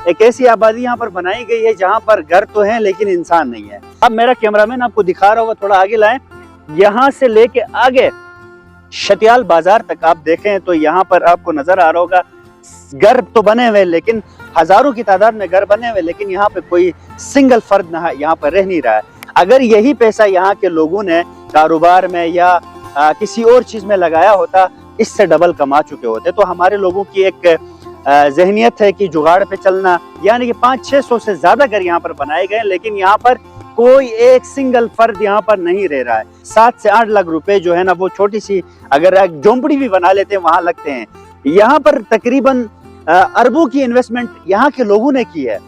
एक ऐसी आबादी यहाँ पर बनाई गई है जहाँ पर घर तो हैं लेकिन इंसान नहीं है। अब मेरा कैमरामैन आपको दिखा रहा होगा, थोड़ा आगे लाएं। यहाँ से लेके आगे शतियाल बाजार तक आप देखें तो यहाँ पर आपको नजर आ रहा होगा घर तो बने हुए, लेकिन हजारों की तादाद में घर बने हुए, लेकिन यहाँ पे कोई सिंगल फर्द यहाँ पर रह नहीं रहा है। अगर यही पैसा यहाँ के लोगों ने कारोबार में या किसी और चीज में लगाया होता, इससे डबल कमा चुके होते। तो हमारे लोगों की एक जहनियत है कि जुगाड़ पे चलना, यानी कि 500-600 से ज्यादा घर यहाँ पर बनाए गए, लेकिन यहाँ पर कोई एक सिंगल फर्द यहाँ पर नहीं रह रहा है। 7 से 8 लाख रुपए जो है ना, वो छोटी सी अगर एक झोंपड़ी भी बना लेते हैं वहां लगते हैं। यहाँ पर तकरीबन अरबों की इन्वेस्टमेंट यहाँ के लोगों ने की है।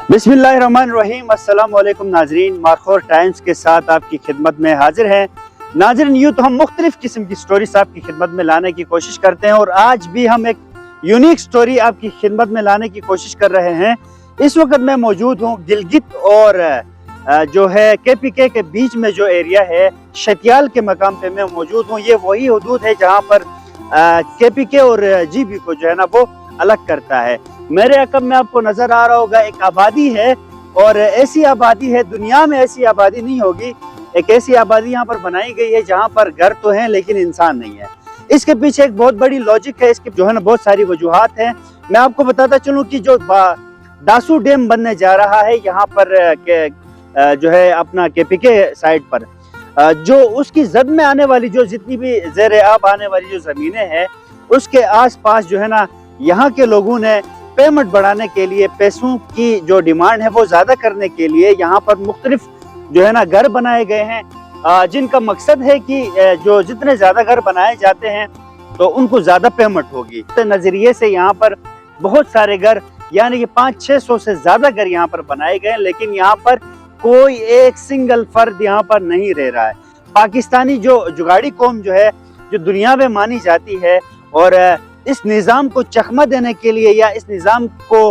बिस्मिल्लाहिर्रहमानिर्रहीम, अस्सलाम वालेकुम नाजरीन। माखौर टाइम्स के साथ आपकी खिदमत में हाजिर हैं। नाजरीन, यूँ तो हम मुख्तलिफ किस्म की स्टोरीज आपकी खिदमत में लाने की कोशिश करते हैं और आज भी हम एक यूनिक स्टोरी आपकी खिदमत में लाने की कोशिश कर रहे हैं। इस वक्त मैं मौजूद हूँ गिलगित और जो है KPK के बीच में जो एरिया है, शतियाल के मकाम पे मैं मौजूद हूँ। ये वही हदूद है जहाँ पर KPK और GB को जो है ना वो अलग करता है। मेरे अकब में आपको नजर आ रहा होगा एक आबादी है, और ऐसी आबादी है, दुनिया में ऐसी आबादी नहीं होगी। एक ऐसी आबादी यहाँ पर बनाई गई है जहाँ पर घर तो हैं लेकिन इंसान नहीं है। इसके पीछे एक बहुत बड़ी लॉजिक है, इसके जो है ना बहुत सारी वजूहात हैं। मैं आपको बताता चलूँ कि जो दासू डैम बनने जा रहा है यहाँ पर जो है अपना KPK साइड पर, जो उसकी जद में आने वाली जो जितनी भी ज़ेर आब आने वाली जो जमीनें हैं, उसके आस पास जो है ना यहाँ के लोगों ने पेमेंट बढ़ाने के लिए, पैसों की जो डिमांड है वो ज्यादा करने के लिए यहाँ पर मुख्तलिफ जो है ना घर बनाए गए हैं, जिनका मकसद है कि जो जितने ज्यादा घर बनाए जाते हैं तो उनको ज्यादा पेमेंट होगी। तो नजरिए से यहाँ पर बहुत सारे घर, यानी कि 500-600 से ज्यादा घर यहाँ पर बनाए गए, लेकिन यहाँ पर कोई एक सिंगल फर्द यहाँ पर नहीं रह रहा है। पाकिस्तानी जो जुगाड़ी कौम जो है, जो दुनिया में मानी जाती है, और इस निज़ाम को चकमा देने के लिए या इस निज़ाम को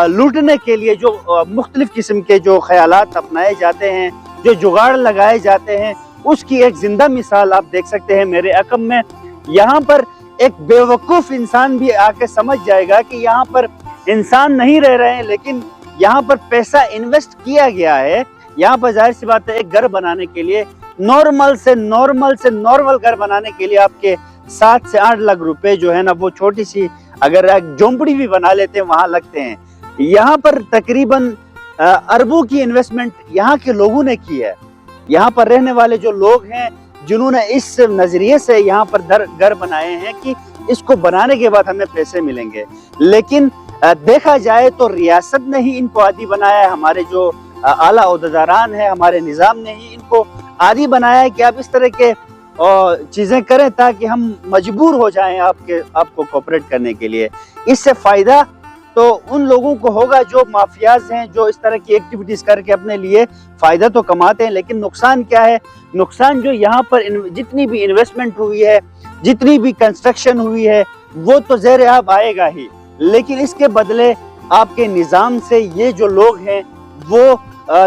लूटने के लिए जो मुख्तलिफ किस्म के जो ख्यालात अपनाए जाते हैं, जो जुगाड़ लगाए जाते हैं, उसकी एक जिंदा मिसाल आप देख सकते हैं मेरे अकब में। यहाँ पर एक बेवकूफ़ इंसान भी आके समझ जाएगा कि यहाँ पर इंसान नहीं रह रहे हैं, लेकिन यहाँ पर पैसा इन्वेस्ट किया गया है। यहाँ पर जाहिर सी बात है, एक घर बनाने के लिए, नॉर्मल से नॉर्मल घर बनाने के लिए आपके 7 से 8 लाख रुपए जो है ना, वो छोटी सी अगर एक झोंपड़ी भी बना लेते हैं वहां लगते हैं। यहाँ पर तकरीबन अरबों की इन्वेस्टमेंट यहाँ के लोगों ने की है। यहाँ पर रहने वाले जो लोग हैं, जिन्होंने इस नजरिए से यहाँ पर घर बनाए हैं कि इसको बनाने के बाद हमें पैसे मिलेंगे। लेकिन देखा जाए तो रियासत ने ही इनको आदी बनाया है, हमारे जो आला ओहदेदारान है, हमारे निज़ाम ने ही इनको आदी बनाया है कि आप इस तरह के और चीजें करें ताकि हम मजबूर हो जाएं आपको कोऑपरेट करने के लिए। इससे फायदा तो उन लोगों को होगा जो माफियाज हैं, जो इस तरह की एक्टिविटीज करके अपने लिए फायदा तो कमाते हैं, लेकिन नुकसान क्या है? नुकसान जो यहाँ पर जितनी भी इन्वेस्टमेंट हुई है, जितनी भी कंस्ट्रक्शन हुई है, वो तो ज़ेर आब आएगा ही, लेकिन इसके बदले आपके निज़ाम से ये जो लोग हैं वो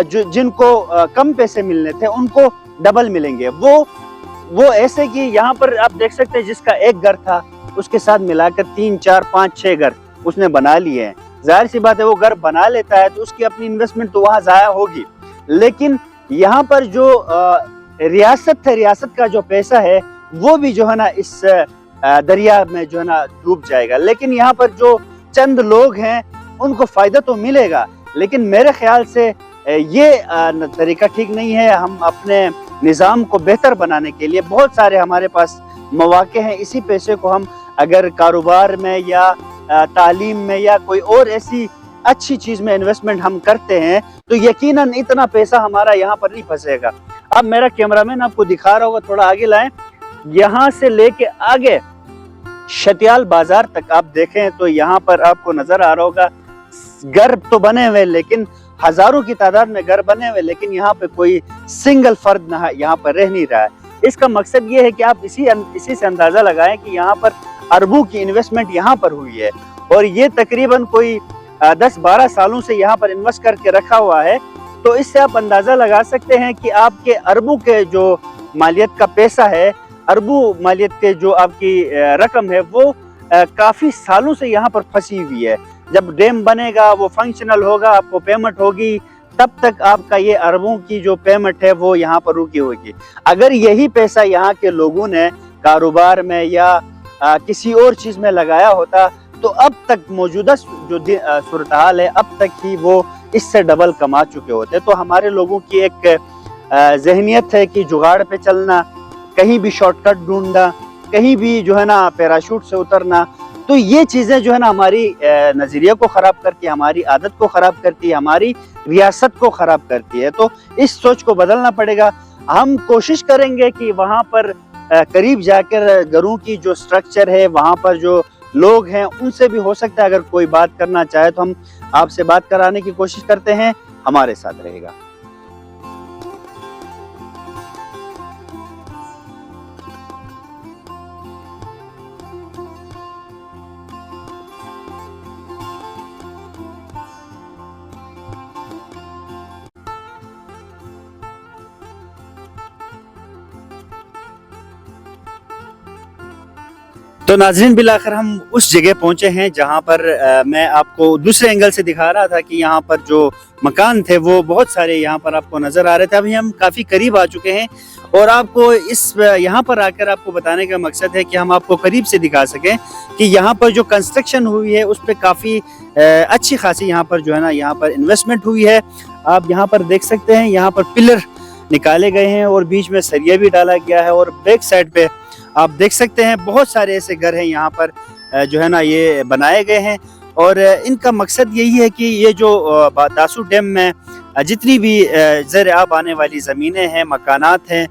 जिनको कम पैसे मिलने थे उनको डबल मिलेंगे। वो ऐसे कि यहाँ पर आप देख सकते हैं जिसका एक घर था उसके साथ मिलाकर 3, 4, 5, 6 घर उसने बना लिए हैं। जाहिर सी बात है, वो घर बना लेता है तो उसकी अपनी इन्वेस्टमेंट तो वहाँ ज़ाया होगी, लेकिन यहाँ पर जो रियासत है, रियासत का जो पैसा है वो भी जो है ना इस दरिया में जो है ना डूब जाएगा। लेकिन यहाँ पर जो चंद लोग हैं उनको फायदा तो मिलेगा, लेकिन मेरे ख्याल से ये तरीका ठीक नहीं है। हम अपने निज़ाम को बेहतर बनाने के लिए बहुत सारे हमारे पास मौके हैं। इसी पैसे को हम अगर कारोबार में या तालीम में या कोई और ऐसी अच्छी चीज में इन्वेस्टमेंट हम करते हैं तो यकीनन इतना पैसा हमारा यहाँ पर नहीं फंसेगा। अब मेरा कैमरामैन आपको दिखा रहा होगा, थोड़ा आगे लाएं। यहाँ से लेके आगे शतियाल बाजार तक आप देखें तो यहाँ पर आपको नजर आ रहा होगा घर तो बने हुए, लेकिन हजारों की तादाद में घर बने हुए, लेकिन यहाँ पे कोई सिंगल फर्द यहाँ पर रह नहीं रहा है। اس کا مقصد یہ ہے کہ آپ اسی سے اندازہ لگائیں کہ یہاں پر اربوں کی انویسٹمنٹ یہاں پر ہوئی ہے، اور یہ تقریباً کوئی 10-12 سالوں سے یہاں پر انویسٹ کر کے رکھا ہوا ہے۔ تو اس سے آپ اندازہ لگا سکتے ہیں کہ آپ کے اربوں کے جو مالیت کا پیسہ ہے، اربوں مالیت کے جو آپ کی رقم ہے، وہ کافی سالوں سے یہاں پر پھنسی ہوئی ہے۔ جب ڈیم بنے گا، وہ فنکشنل ہوگا، آپ کو پیمنٹ ہوگی، تب تک آپ کا یہ اربوں کی جو پیمنٹ ہے وہ یہاں پر رکی ہوگی۔ اگر یہی پیسہ یہاں کے لوگوں نے کاروبار میں یا کسی اور چیز میں لگایا ہوتا تو اب تک موجودہ جو صورتحال ہے، اب تک ہی وہ اس سے ڈبل کما چکے ہوتے۔ تو ہمارے لوگوں کی ایک ذہنیت ہے کہ جگاڑ پہ چلنا، کہیں بھی شارٹ کٹ ڈھونڈنا، کہیں بھی جو ہے نا پیراشوٹ سے اترنا، تو یہ چیزیں جو ہے نا ہماری نظریے کو خراب کرتی ہے، ہماری عادت کو خراب کرتی ہے، ہماری ریاست کو خراب کرتی ہے۔ تو اس سوچ کو بدلنا پڑے گا۔ ہم کوشش کریں گے کہ وہاں پر قریب جا کر گھروں کی جو سٹرکچر ہے، وہاں پر جو لوگ ہیں، ان سے بھی ہو سکتا ہے اگر کوئی بات کرنا چاہے تو ہم آپ سے بات کرانے کی کوشش کرتے ہیں۔ ہمارے ساتھ رہے گا۔ تو ناظرین، بالآخر ہم اس جگہ پہنچے ہیں جہاں پر میں آپ کو دوسرے اینگل سے دکھا رہا تھا کہ یہاں پر جو مکان تھے وہ بہت سارے یہاں پر آپ کو نظر آ رہے تھے۔ ابھی ہم کافی قریب آ چکے ہیں، اور آپ کو یہاں پر آ کر آپ کو بتانے کا مقصد ہے کہ ہم آپ کو قریب سے دکھا سکیں کہ یہاں پر جو کنسٹرکشن ہوئی ہے اس پہ کافی اچھی خاصی یہاں پر جو ہے نا یہاں پر انویسٹمنٹ ہوئی ہے۔ آپ یہاں پر دیکھ سکتے ہیں، یہاں پر پلر نکالے گئے ہیں اور بیچ میں سریا بھی ڈالا گیا ہے، اور بیک سائڈ پہ آپ دیکھ سکتے ہیں بہت سارے ایسے گھر ہیں یہاں پر جو ہے نا یہ بنائے گئے ہیں، اور ان کا مقصد یہی ہے کہ یہ جو داسو ڈیم میں جتنی بھی زیر آب آنے والی زمینیں ہیں، مکانات ہیں،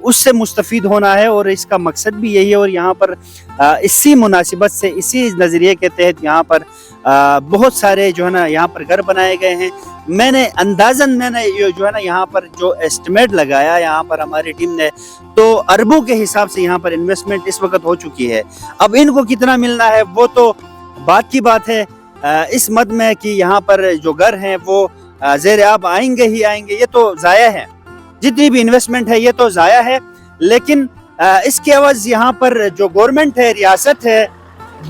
اس سے مستفید ہونا ہے، اور اس کا مقصد بھی یہی ہے۔ اور یہاں پر اسی مناسبت سے، اسی نظریے کے تحت یہاں پر بہت سارے جو ہے نا یہاں پر گھر بنائے گئے ہیں۔ میں نے جو ہے نا یہاں پر جو ایسٹیمیٹ لگایا یہاں پر ہماری ٹیم نے، تو اربوں کے حساب سے یہاں پر انویسٹمنٹ اس وقت ہو چکی ہے۔ اب ان کو کتنا ملنا ہے وہ تو بات کی بات ہے، اس مد میں کہ یہاں پر جو گھر ہیں وہ زیر آب آئیں گے ہی آئیں گے، یہ تو ضائع ہے، جتنی بھی انویسٹمنٹ ہے یہ تو ضائع ہے۔ لیکن اس کے عوض یہاں پر جو گورنمنٹ ہے، ریاست ہے،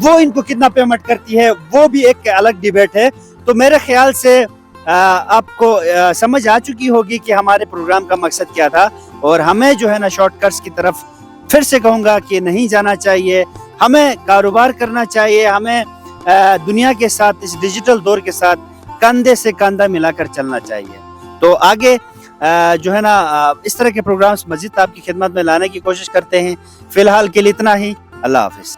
وہ ان کو کتنا پیمنٹ کرتی ہے وہ بھی ایک الگ ڈیبیٹ ہے۔ تو میرے خیال سے آپ کو سمجھ آ چکی ہوگی کہ ہمارے پروگرام کا مقصد کیا تھا، اور ہمیں جو ہے نا شارٹ کٹس کی طرف پھر سے کہوں گا کہ نہیں جانا چاہیے۔ ہمیں کاروبار کرنا چاہیے، ہمیں دنیا کے ساتھ، اس ڈیجیٹل دور کے ساتھ کندھے سے کندھا ملا کر چلنا چاہیے۔ تو آگے جو ہے نا اس طرح کے پروگرامز مزید آپ کی خدمت میں لانے کی کوشش کرتے ہیں۔ فی الحال کے لیے اتنا ہی۔ اللہ حافظ۔